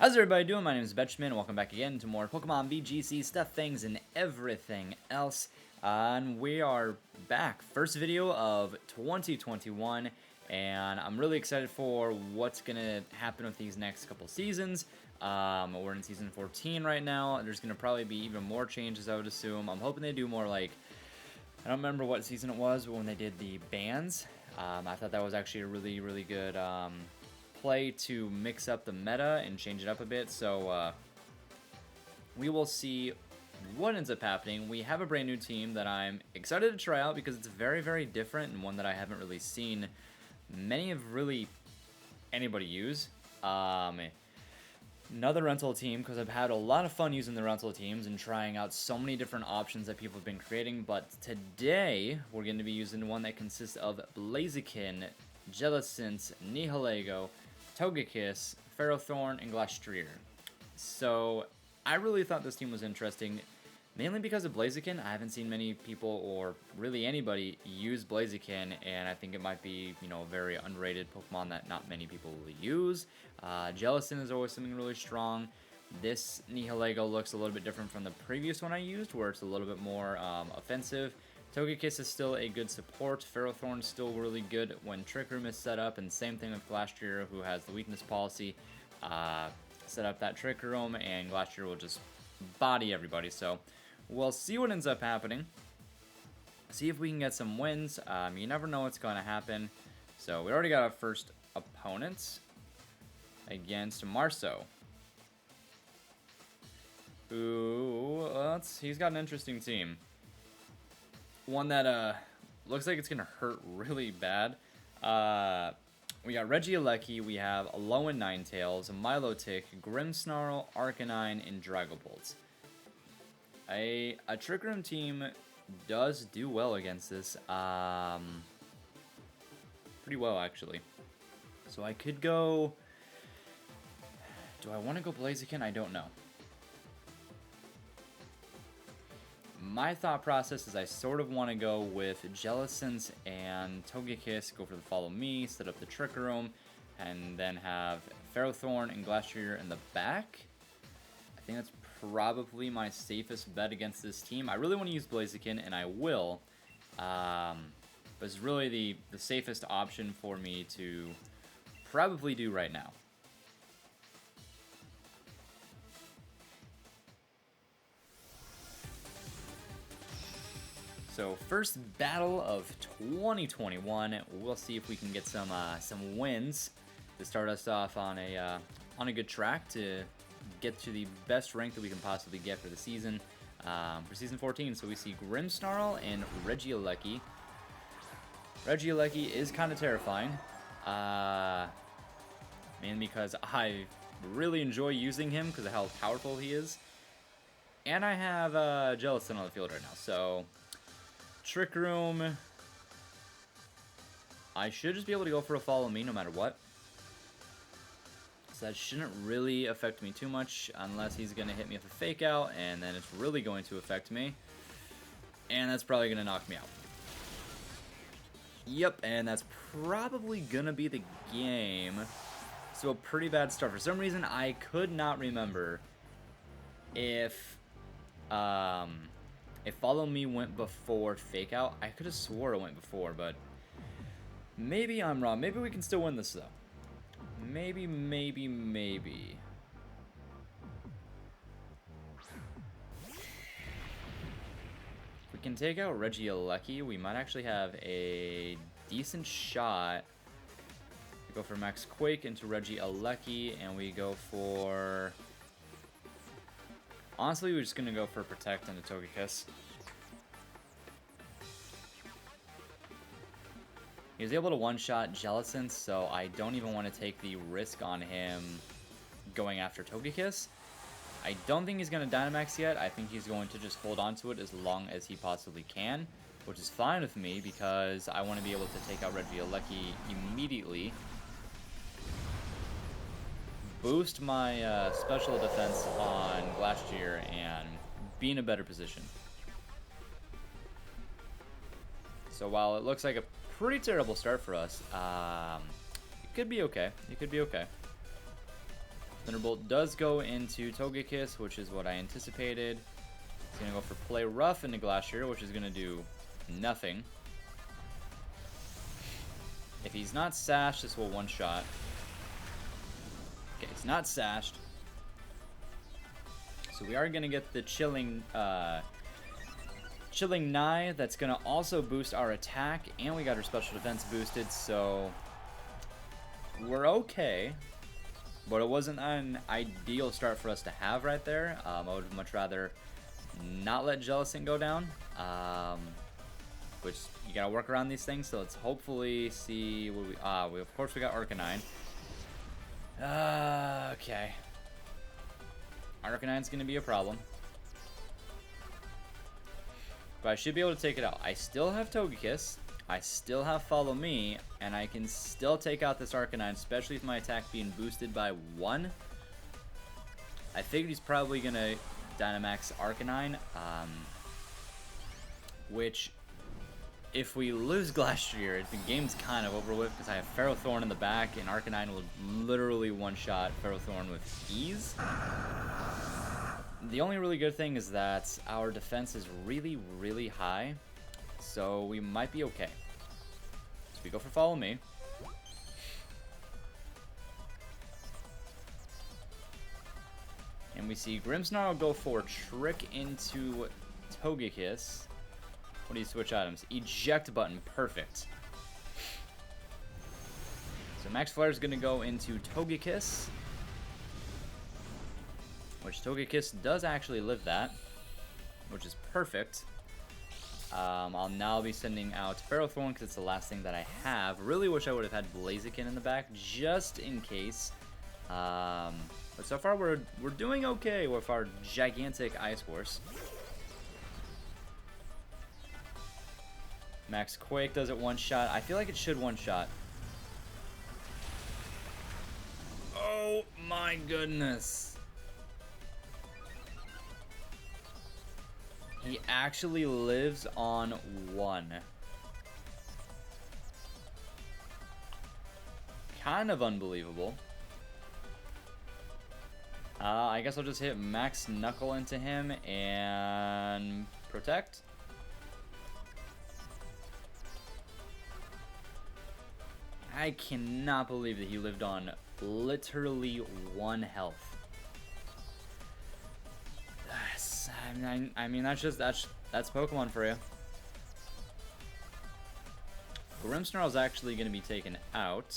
How's everybody doing? My name is Betchman, and welcome back again to more Pokemon VGC stuff, things, and everything else. And we are back. First video of 2021, and I'm really excited for what's going to happen with these next couple seasons. We're in Season 14 right now. There's going to probably be even more changes, I would assume. I'm hoping they do more like... I don't remember what season it was, but when they did the bans, I thought that was actually a really good... play to mix up the meta and change it up a bit, so we will see what ends up happening. We have a brand new team that I'm excited to try out because it's very different and one that I haven't really seen many of anybody use. Another rental team, because I've had a lot of fun using the rental teams and trying out so many different options that people have been creating, but today we're going to be using one that consists of Blaziken, Jellicent, Nihilego, Togekiss, Ferrothorn, and Glastrier. So I really thought this team was interesting, mainly because of Blaziken. I haven't seen many people, or really anybody, use Blaziken, and I think it might be, a very underrated Pokemon that not many people will use. Jellicent is always something really strong. This Nihilego looks a little bit different from the previous one I used, where it's a little bit more offensive. Togekiss is still a good support. Ferrothorn is still really good when Trick Room is set up, and same thing with Glastrier, who has the weakness policy. Set up that Trick Room, and Glastrier will just body everybody. So we'll see what ends up happening. See if we can get some wins. You never know what's going to happen. So we already got our first opponent against Marso, who he's got an interesting team. One that looks like it's gonna hurt really bad. We got Regieleki, we have Alolan Ninetales, Milotic, Grimmsnarl, Arcanine, and Dragobolt. A Trick Room team does do well against this. Pretty well, actually. So I could go... Do I want to go Blaziken? I don't know. My thought process is I sort of want to go with Jellicent and Togekiss, go for the Follow Me, set up the Trick Room, and then have Ferrothorn and Glastrier in the back. I think that's probably my safest bet against this team. I really want to use Blaziken, and I will, but it's really the safest option for me to probably do right now. So first battle of 2021. We'll see if we can get some wins to start us off on a good track to get to the best rank that we can possibly get for the season, for season 14. So we see Grimmsnarl and Regieleki. Regieleki is kind of terrifying, mainly because I really enjoy using him because of how powerful he is, and I have Jellicent on the field right now, so. Trick Room, I should just be able to go for a Follow Me no matter what. So that shouldn't really affect me too much unless he's going to hit me with a Fake Out, and then it's really going to affect me. And that's probably going to knock me out. Yep, and that's probably going to be the game. So a pretty bad start. For some reason, I could not remember if Follow Me went before Fake Out. I could have swore it went before, but maybe I'm wrong. Maybe we can still win this, though. Maybe. If we can take out Regieleki, we might actually have a decent shot. We go for Max Quake into Regieleki, and we go for... Honestly, we're just going to go for Protect and a Togekiss. He was able to one-shot Jellicent, so I don't even want to take the risk on him going after Togekiss. I don't think he's going to Dynamax yet. I think he's going to just hold on to it as long as he possibly can, which is fine with me because I want to be able to take out Regieleki immediately. Boost my special defense on Glastrier and be in a better position. So while it looks like a pretty terrible start for us, it could be okay. It could be okay. Thunderbolt does go into Togekiss, which is what I anticipated. He's going to go for Play Rough into Glacier, which is going to do nothing. If he's not sashed, this will one-shot. Okay, it's not sashed. So we are going to get the Chilling Nye. That's going to also boost our attack, and we got our special defense boosted, so we're okay. But it wasn't an ideal start for us to have right there. I would much rather not let Jellicent go down, which you gotta work around these things. So let's hopefully see what we of course we got Arcanine. Okay. Arcanine's gonna be a problem, but I should be able to take it out. I still have Togekiss, I still have Follow Me, and I can still take out this Arcanine, especially with my attack being boosted by 1. I figured he's probably gonna Dynamax Arcanine, which, if we lose Glacier, the game's kind of over with, because I have Ferrothorn in the back, and Arcanine will literally one-shot Ferrothorn with ease. The only really good thing is that our defense is really, really high, so we might be okay. So we go for Follow Me. And we see Grimmsnarl go for Trick into Togekiss. What do you switch items? Eject button, perfect. So Max Flare is going to go into Togekiss, which Togekiss does actually live that, which is perfect. I'll now be sending out Ferrothorn because it's the last thing that I have. Really wish I would have had Blaziken in the back just in case. But so far we're doing okay with our gigantic Ice Horse. Max Quake does it one shot. I feel like it should one shot. Oh my goodness. He actually lives on 1. Kind of unbelievable. I guess I'll just hit Max Knuckle into him and protect. I cannot believe that he lived on literally 1 health. I mean, that's Pokemon for you. Grimmsnarl's actually going to be taken out.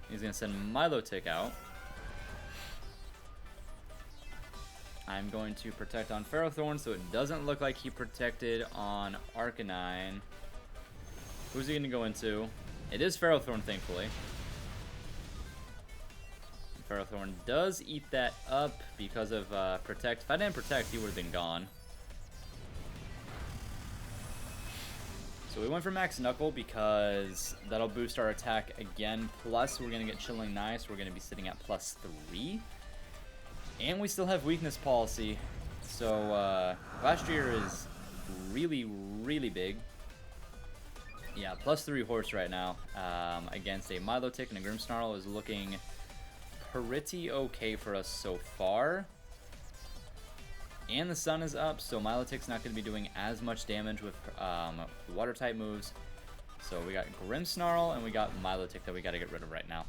He's going to send Milotic out. I'm going to protect on Ferrothorn, so it doesn't look like he protected on Arcanine. Who's he going to go into? It is Ferrothorn, thankfully. Ferrothorn does eat that up because of Protect. If I didn't Protect, he would have been gone. So we went for Max Knuckle because that'll boost our attack again. Plus, we're going to get Chilling Nye, so we're going to be sitting at +3. And we still have Weakness Policy. So Glacier is really, really big. Yeah, +3 Horse right now against a Milotic and a Grimmsnarl is looking pretty okay for us so far. And the sun is up, so Milotic's not going to be doing as much damage with water type moves. So we got Grimmsnarl and we got Milotic that we got to get rid of right now.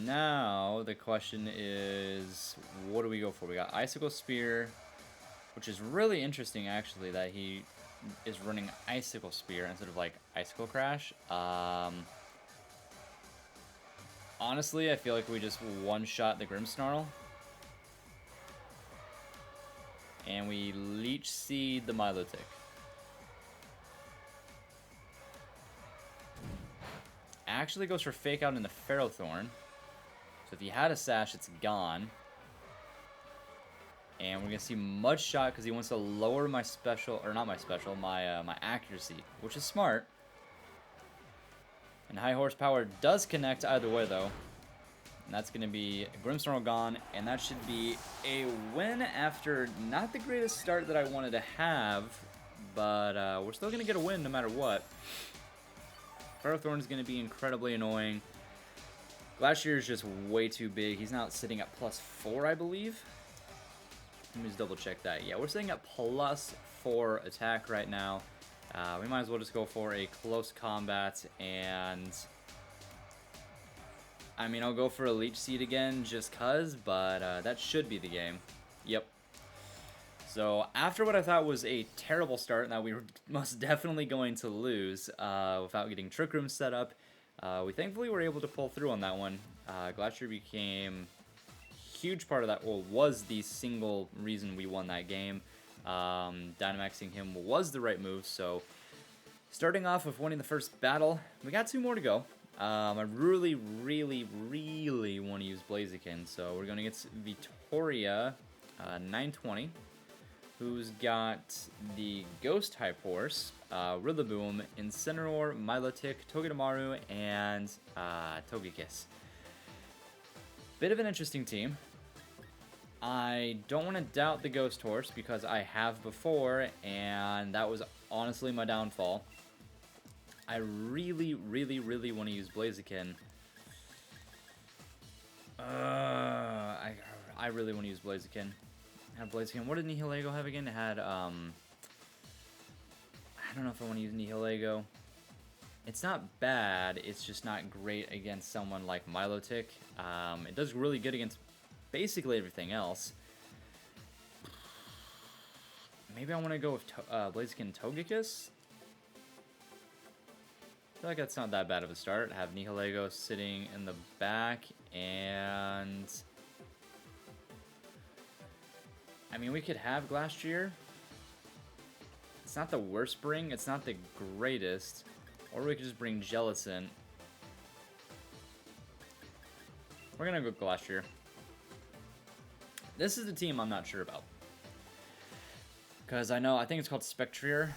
Now the question is, what do we go for? We got Icicle Spear, which is really interesting actually that he is running Icicle Spear instead of like Icicle Crash. Honestly, I feel like we just one-shot the Grimmsnarl. And we Leech Seed the Milotic. Actually goes for Fake Out in the Ferrothorn. So if he had a Sash, it's gone. And we're going to see Mud Shot because he wants to lower my special, or not my special, my accuracy, which is smart. And High Horsepower does connect either way, though. And that's going to be Grimmsnarl gone, and that should be a win after not the greatest start that I wanted to have, but we're still going to get a win no matter what. Firethorn is going to be incredibly annoying. Glacier is just way too big. He's now sitting at +4, I believe. Let me just double check that. Yeah, we're sitting at +4 attack right now. We might as well just go for a close combat, and I mean, I'll go for a Leech Seed again just cuz, but that should be the game. Yep. So after what I thought was a terrible start and that we were most definitely going to lose without getting Trick Room set up, we thankfully were able to pull through on that one. Glacier became a huge part of that, well, was the single reason we won that game. Dynamaxing him was the right move, so starting off with winning the first battle, we got 2 more to go. I really want to use Blaziken, so we're going to get Victoria 920, who's got the Ghost type horse, Rillaboom, Incineroar, Milotic, Togedemaru, and Togekiss. Bit of an interesting team. I don't want to doubt the Ghost horse because I have before, and that was honestly my downfall. I really want to use Blaziken. I really want to use Blaziken. Have Blaziken. What did Nihilego have again? It had, I don't know if I want to use Nihilego. It's not bad, it's just not great against someone like Milotic. It does really good against basically everything else. Maybe I want to go with Blaziken Togekiss? I feel like that's not that bad of a start. Have Nihilego sitting in the back, and I mean, we could have Glacier. It's not the worst bring, it's not the greatest. Or we could just bring Jellicent. We're gonna go Glacier. This is the team I'm not sure about. Because I think it's called Spectrier.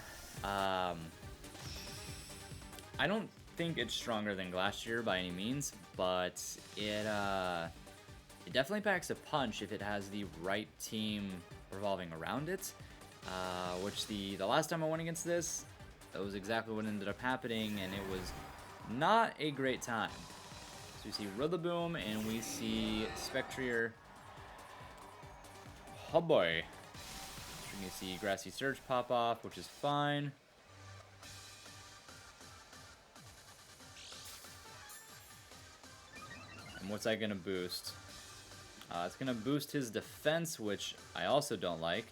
I don't think it's stronger than Glacier by any means, but it definitely packs a punch if it has the right team revolving around it. Which the last time I went against this, that was exactly what ended up happening, and it was not a great time. So we see Rillaboom, and we see Spectrier. Oh boy. We're going to see Grassy Surge pop off, which is fine. And what's that going to boost? It's going to boost his defense, which I also don't like.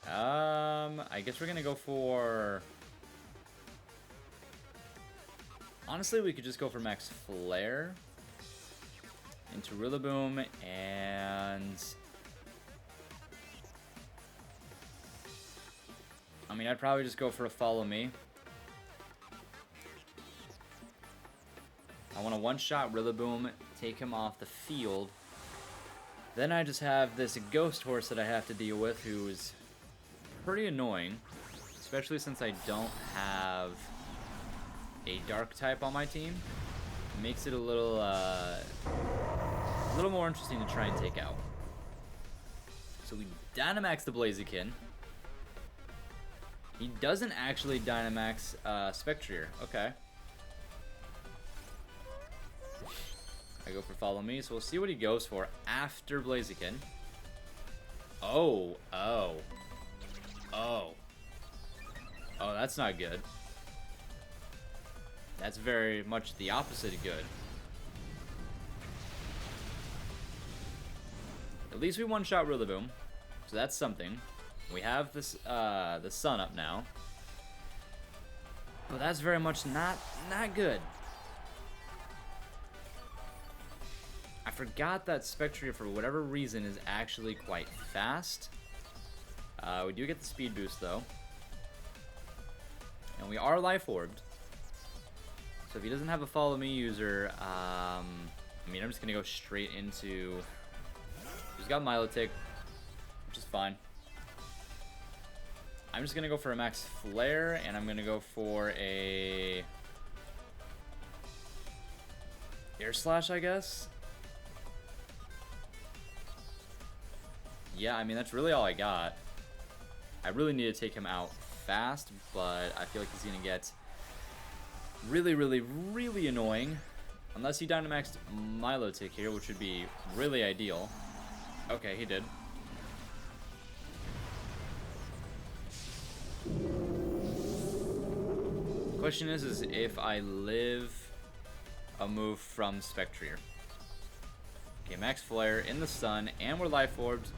I guess we're going to go for... Honestly, we could just go for Max Flare into Rillaboom, and... I mean, I'd probably just go for a Follow Me. I want to one-shot Rillaboom, take him off the field. Then I just have this Ghost Horse that I have to deal with, who's pretty annoying. Especially since I don't have a Dark type on my team. It makes it a little more interesting to try and take out. So we Dynamax the Blaziken. He doesn't actually Dynamax Spectrier. Okay. I go for Follow Me, so we'll see what he goes for after Blaziken. Oh, that's not good. That's very much the opposite of good. At least we one-shot Rillaboom, so that's something. We have this the sun up now, but that's very much not good. I forgot that Spectrier, for whatever reason, is actually quite fast. We do get the speed boost though, and we are life orbed. So if he doesn't have a Follow Me user, I mean, I'm just gonna go straight into. He's got Milotic, which is fine. I'm just gonna go for a Max Flare, and I'm gonna go for a Air Slash, I guess. Yeah, I mean, that's really all I got. I really need to take him out fast, but I feel like he's gonna get Really, really, really annoying. Unless he Dynamaxed Milotic here, which would be really ideal. Okay, he did. Question is if I live a move from Spectrier. Okay, Max Flare in the sun, and we're Life Orbs.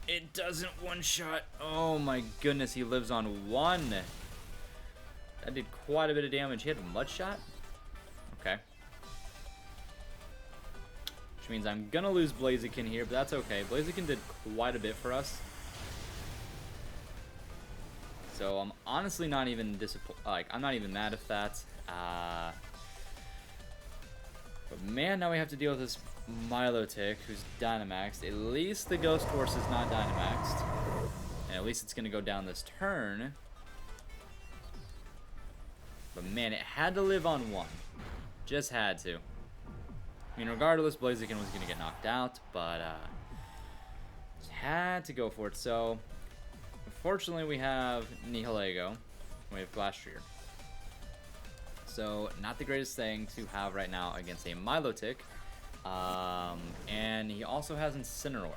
It doesn't one-shot. Oh my goodness, he lives on 1. That did quite a bit of damage. He had a Mud Shot? Okay. Which means I'm gonna lose Blaziken here, but that's okay. Blaziken did quite a bit for us. So I'm honestly not even disappointed. Like, I'm not even mad if that. But man, now we have to deal with this Milotic, who's Dynamaxed. At least the Ghost Horse is not Dynamaxed. And at least it's going to go down this turn. But man, it had to live on 1. Just had to. I mean, regardless, Blaziken was going to get knocked out, but just had to go for it. So, unfortunately, we have Nihilego. We have Glastrier. So, not the greatest thing to have right now against a Milotic. And he also has Incineroar.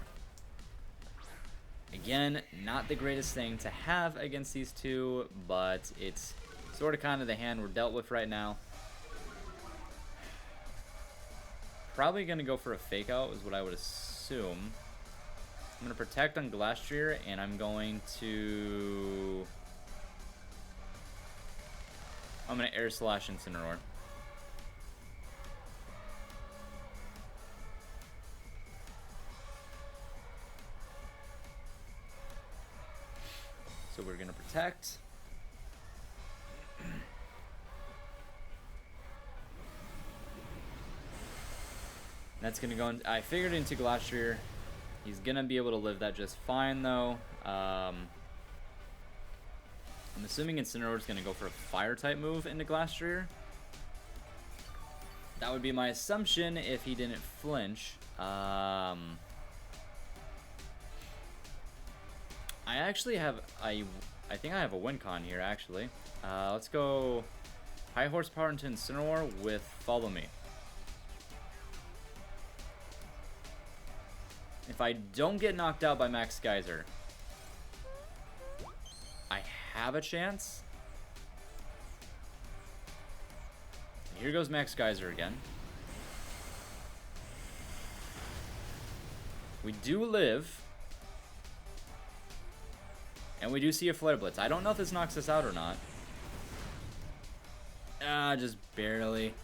Again, not the greatest thing to have against these two, but it's sort of kind of the hand we're dealt with right now. Probably going to go for a Fake Out is what I would assume. I'm going to Protect on Glastrier, and I'm going to Air Slash Incineroar. So we're going to Protect. That's going to go in. I figured into Glastrier. He's going to be able to live that just fine, though. I'm assuming Incineroar is going to go for a Fire-type move into Glastrier. That would be my assumption if he didn't flinch. I actually have... I think I have a win con here, actually. Let's go High Horsepower into Incineroar with Follow Me. If I don't get knocked out by Max Geyser, I have a chance. Here goes Max Geyser again. We do live. And we do see a Flare Blitz. I don't know if this knocks us out or not. Just barely.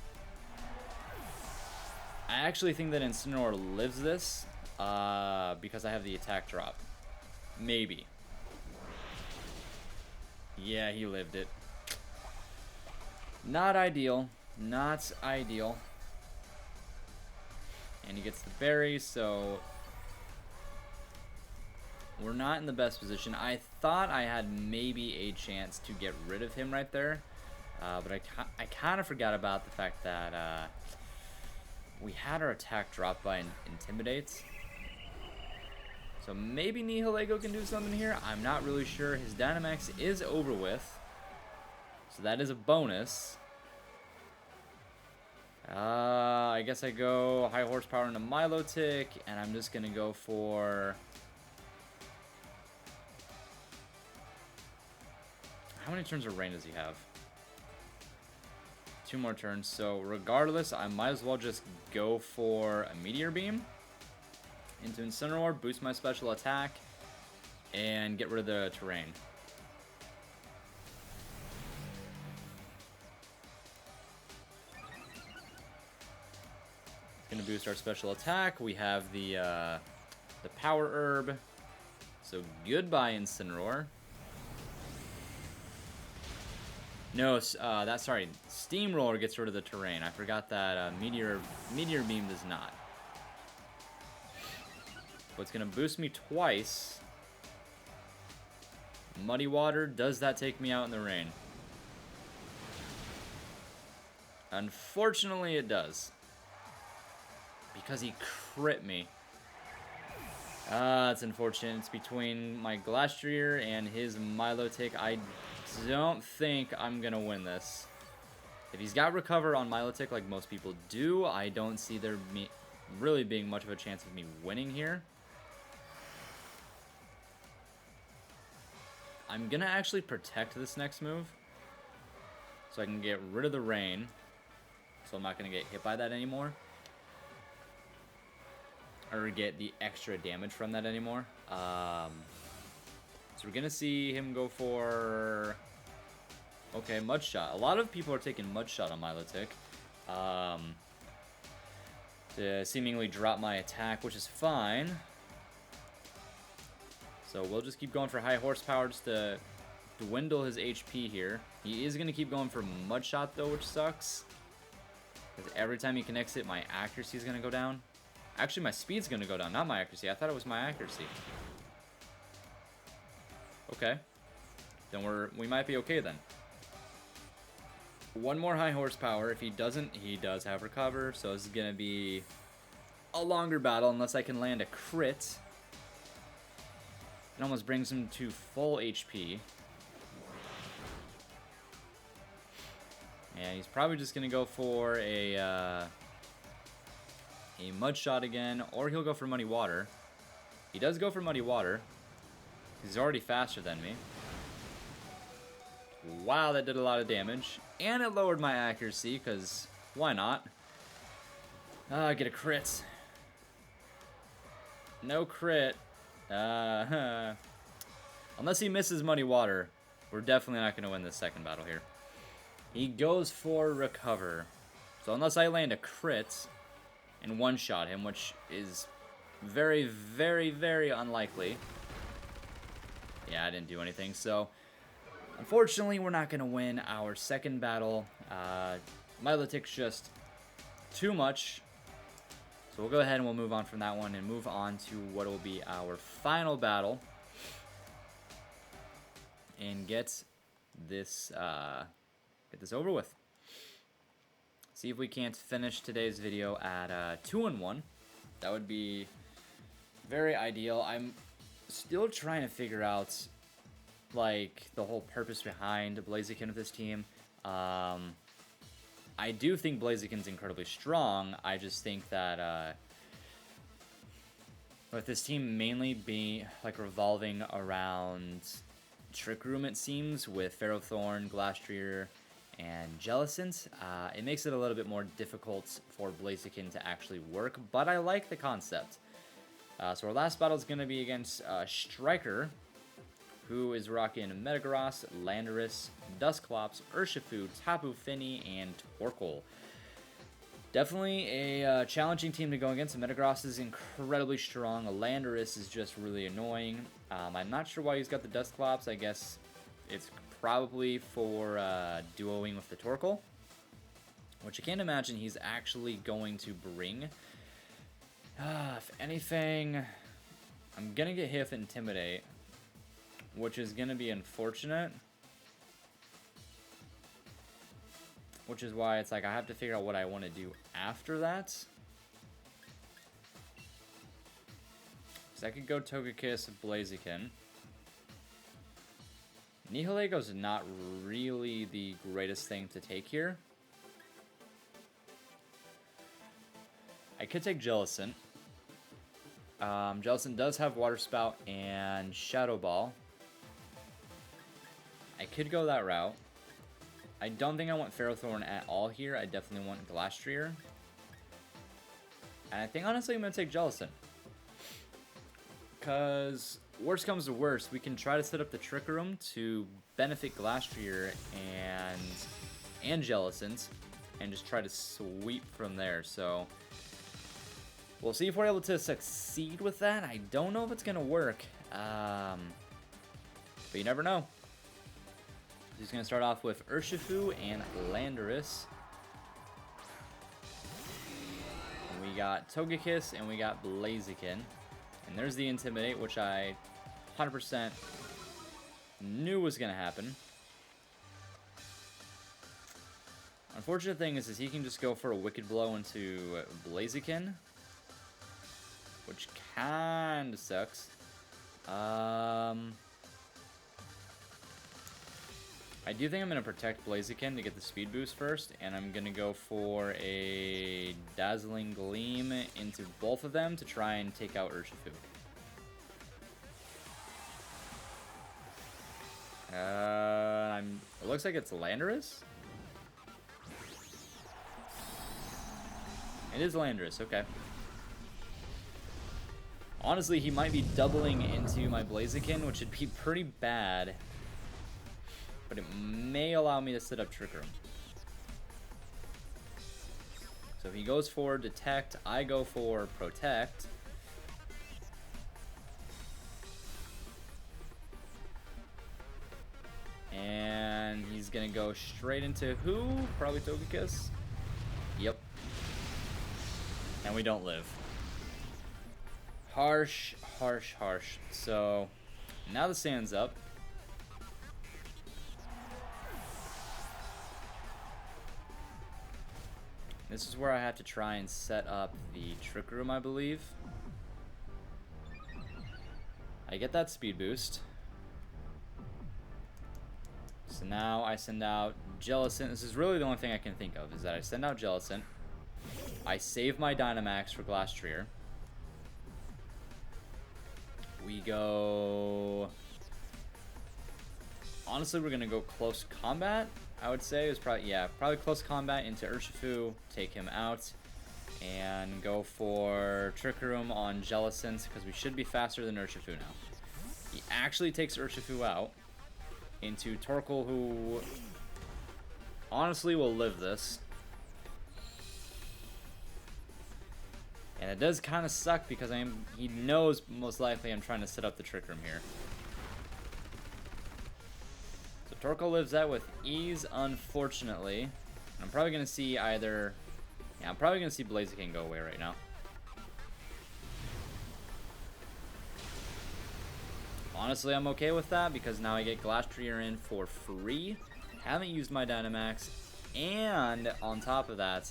I actually think that Incineroar lives this. Because I have the attack drop. Maybe. Yeah, he lived it. Not ideal. Not ideal. And he gets the berry, so we're not in the best position. I thought I had maybe a chance to get rid of him right there. But I kind of forgot about the fact that we had our attack dropped by Intimidate. So maybe Nihilego can do something here. I'm not really sure. His Dynamax is over with. So that is a bonus. I guess I go High Horsepower into Milotic. And I'm just going to go for... How many turns of rain does he have? 2 more turns. So regardless, I might as well just go for a Meteor Beam into Incineroar, boost my special attack, and get rid of the terrain. Gonna boost our special attack. We have the Power Herb. So goodbye, Incineroar. No, sorry, Steamroller gets rid of the terrain. I forgot that Meteor Beam does not. But it's going to boost me twice. Muddy Water, does that take me out in the rain? Unfortunately, it does. Because he crit me. It's unfortunate. It's between my Glastrier and his Milotic. I don't think I'm gonna win this. If he's got recover on Milotic like most people do, I don't see there really being much of a chance of me winning here. I'm gonna actually protect this next move so I can get rid of the rain, so I'm not gonna get hit by that anymore, or get the extra damage from that anymore. So we're gonna see him go for, okay, Mud Shot. A lot of people are taking Mud Shot on Milotic to seemingly drop my attack, which is fine. So we'll just keep going for high horsepower just to dwindle his HP here. He is going to keep going for Mud Shot though, which sucks. Because every time he connects it, my accuracy is going to go down. Actually, my speed's going to go down, not my accuracy. I thought it was my accuracy. Okay. Then we might be okay then. One more high horsepower. If he doesn't, he does have recover. So this is going to be a longer battle unless I can land a crit. It almost brings him to full HP. And he's probably just going to go for a Mud Shot again, or he'll go for Muddy Water. He does go for Muddy Water. He's already faster than me. Wow, that did a lot of damage. And it lowered my accuracy, because why not? Get a crit. No crit. Unless he misses Muddy Water, we're definitely not going to win this second battle here. He goes for recover. So unless I land a crit and one-shot him, which is very, very, very unlikely. Yeah, I didn't do anything. So unfortunately, we're not going to win our second battle. Milotic's just too much. So we'll go ahead and we'll move on from that one and move on to what will be our final battle. And get this over with. See if we can't finish today's video at 2-1. That would be very ideal. I'm still trying to figure out like the whole purpose behind Blaziken with this team. I do think Blaziken's incredibly strong. I just think that with this team mainly being like revolving around Trick Room, it seems, with Ferrothorn, Glastrier, and Jellicent, it makes it a little bit more difficult for Blaziken to actually work, but I like the concept. So our last battle is going to be against Striker, who is rocking Metagross, Landorus, Dusclops, Urshifu, Tapu Fini, and Torkoal. Definitely a challenging team to go against. Metagross is incredibly strong. Landorus is just really annoying. I'm not sure why he's got the Dusclops. I guess it's probably for duoing with the Torkoal, which I can't imagine he's actually going to bring. If anything, I'm going to get hit with Intimidate, which is going to be unfortunate. Which is why it's like I have to figure out what I want to do after that. So I could go Togekiss, Blaziken. Nihilego's not really the greatest thing to take here. I could take Jellicent. Jellicent does have Water Spout and Shadow Ball. I could go that route. I don't think I want Ferrothorn at all here. I definitely want Glastrier. And I think, honestly, I'm going to take Jellicent. Because, worst comes to worst, we can try to set up the Trick Room to benefit Glastrier and Jellicent, and just try to sweep from there. So, we'll see if we're able to succeed with that. I don't know if it's going to work. But you never know. He's going to start off with Urshifu and Landorus. And we got Togekiss and we got Blaziken. And there's the Intimidate, which I 100% knew was going to happen. Unfortunate thing is he can just go for a Wicked Blow into Blaziken, which kind of sucks. I do think I'm going to protect Blaziken to get the speed boost first, and I'm going to go for a Dazzling Gleam into both of them to try and take out Urshifu. It looks like it's Landorus. It is Landorus, okay. Honestly, he might be doubling into my Blaziken, which would be pretty bad. But it may allow me to set up Trick Room. So if he goes for Detect, I go for Protect. And he's going to go straight into who? Probably Togekiss? Yep. And we don't live. Harsh, harsh, harsh. So now the sand's up. This is where I have to try and set up the Trick Room, I believe. I get that speed boost. So now I send out Jellicent. This is really the only thing I can think of, is that I send out Jellicent. I save my Dynamax for Glastrier. We go... Honestly, we're going to go close combat, I would say. It's probably, yeah, probably close combat into Urshifu, take him out, and go for Trick Room on Jellicent, because we should be faster than Urshifu now. He actually takes Urshifu out into Torkoal, who honestly will live this. And it does kind of suck because he knows most likely I'm trying to set up the Trick Room here. So Torkoal lives that with ease, unfortunately. I'm probably going to see either... Yeah, I'm probably going to see Blaziken go away right now. Honestly, I'm okay with that because now I get Glastrier in for free. Haven't used my Dynamax. And on top of that...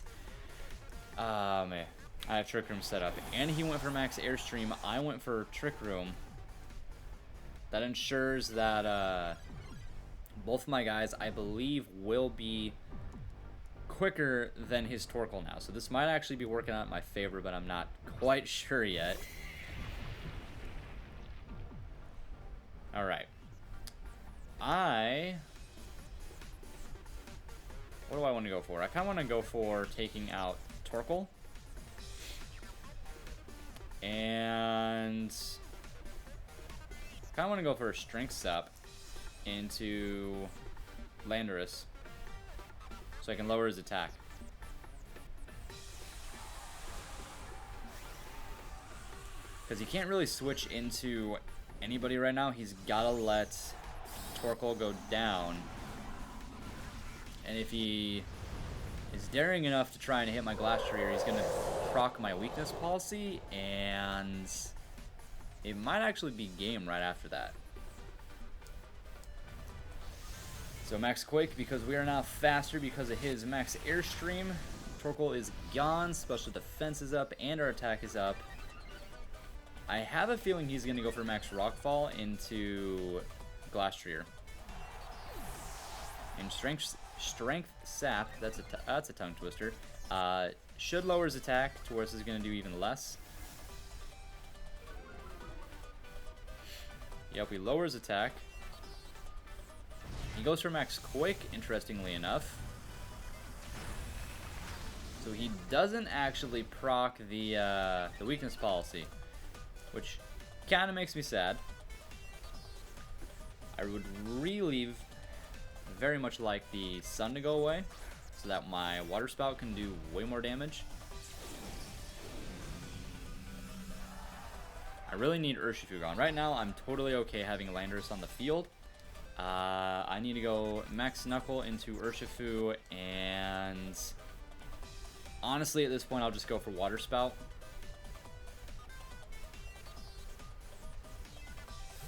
man. I have Trick Room set up. And he went for Max Airstream. I went for Trick Room. That ensures that both of my guys, I believe, will be quicker than his Torkoal now. So this might actually be working out in my favor, but I'm not quite sure yet. Alright. What do I want to go for? I kind of want to go for taking out Torkoal. And kind of want to go for a Strength Sap into Landorus so I can lower his attack. Because he can't really switch into anybody right now. He's got to let Torkoal go down. And if he is daring enough to try and hit my Glastrier, he's going to proc my weakness policy, and it might actually be game right after that. So Max Quake, because we are now faster because of his Max Airstream. Torkoal is gone, special defense is up, and our attack is up. I have a feeling he's going to go for Max Rockfall into Glastrier. And Strength Sap, that's a tongue twister. Should lower his attack to where this is going to do even less. Yep, he lowers attack. He goes for Max Quake, interestingly enough. So he doesn't actually proc the weakness policy, which kind of makes me sad. I would really very much like the Sun to go away, so that my Water Spout can do way more damage. I really need Urshifu gone. Right now, I'm totally okay having Landorus on the field. I need to go Max Knuckle into Urshifu, and honestly, at this point, I'll just go for Water Spout.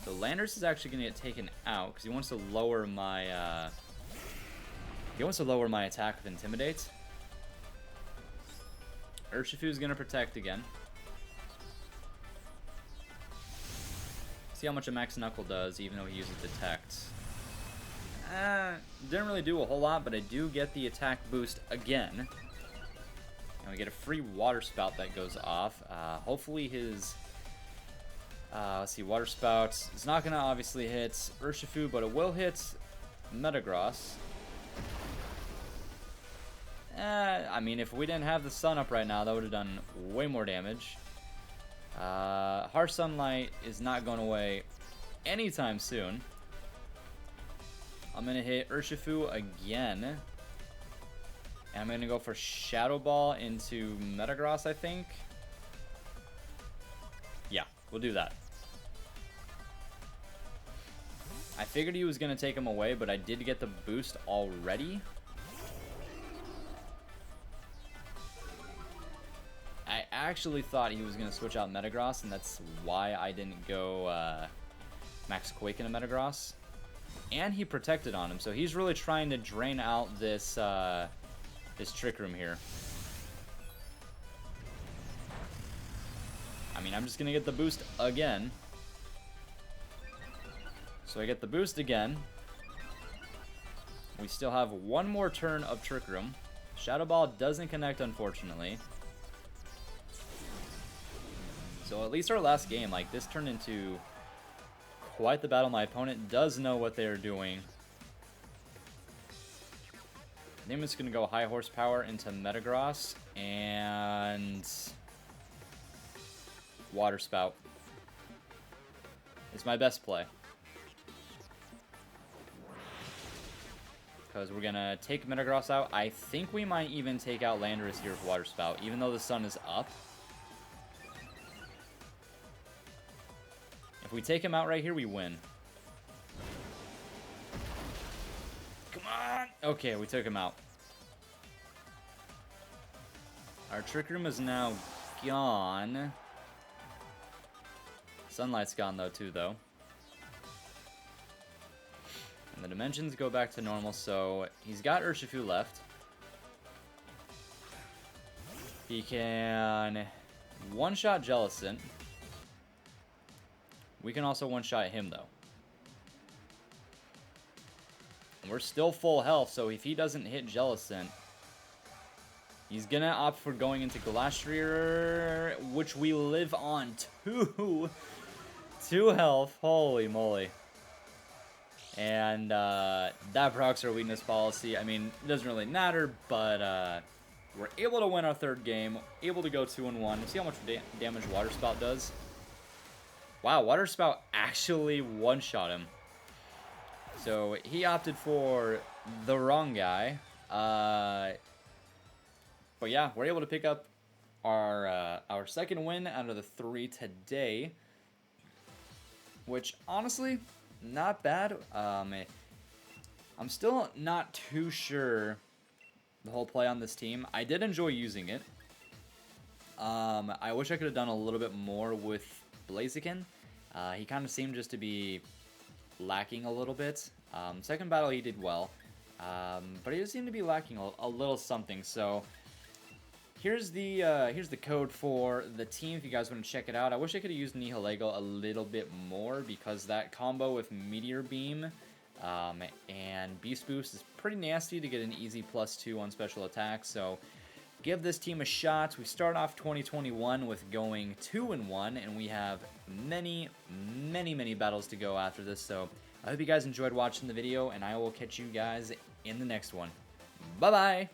So Landorus is actually going to get taken out because he wants to lower my attack with Intimidate. Urshifu is going to protect again. See how much a Max Knuckle does, even though he uses Detect. Didn't really do a whole lot, but I do get the attack boost again. And we get a free water spout that goes off. Hopefully his... let's see, water spout is not going to obviously hit Urshifu, but it will hit Metagross. I mean, if we didn't have the sun up right now, that would have done way more damage. Harsh Sunlight is not going away anytime soon. I'm going to hit Urshifu again. And I'm going to go for Shadow Ball into Metagross, I think. Yeah, we'll do that. I figured he was going to take him away, but I did get the boost already. I actually thought he was going to switch out Metagross, and that's why I didn't go Max Quake into Metagross. And he protected on him, so he's really trying to drain out this this Trick Room here. I mean, I'm just going to get the boost again. So I get the boost again. We still have one more turn of Trick Room. Shadow Ball doesn't connect, unfortunately. So at least our last game, like, this turned into quite the battle. My opponent does know what they're doing. I think I'm just going to go high horsepower into Metagross and Water Spout. It's my best play. Because we're going to take Metagross out. I think we might even take out Landorus here with Water Spout, even though the sun is up. If we take him out right here, we win. Come on! Okay, we took him out. Our Trick Room is now gone. Sunlight's gone, though, too, though. And the dimensions go back to normal, so he's got Urshifu left. He can one-shot Jellicent. We can also one-shot him, though. And we're still full health, so if he doesn't hit Jellicent, he's going to opt for going into Glastrier, which we live on 2 health. Holy moly. And that procs our weakness policy. I mean, it doesn't really matter, but we're able to win our third game, able to go 2-1. See how much damage Water Spout does. Wow, Water Spout actually one-shot him. So he opted for the wrong guy. But yeah, we're able to pick up our second win out of the 3 today. Which, honestly, not bad. I'm still not too sure the whole play on this team. I did enjoy using it. I wish I could have done a little bit more with Blaziken. He kind of seemed just to be lacking a little bit. Second battle he did well, but he just seemed to be lacking a little something. So here's the code for the team if you guys want to check it out. I wish I could have used Nihilego a little bit more because that combo with Meteor Beam and Beast Boost is pretty nasty to get an easy +2 on special attacks. So give this team a shot. We start off 2021 with going 2-1, and we have many battles to go after this. So I hope you guys enjoyed watching the video, and I will catch you guys in the next one. Bye-bye!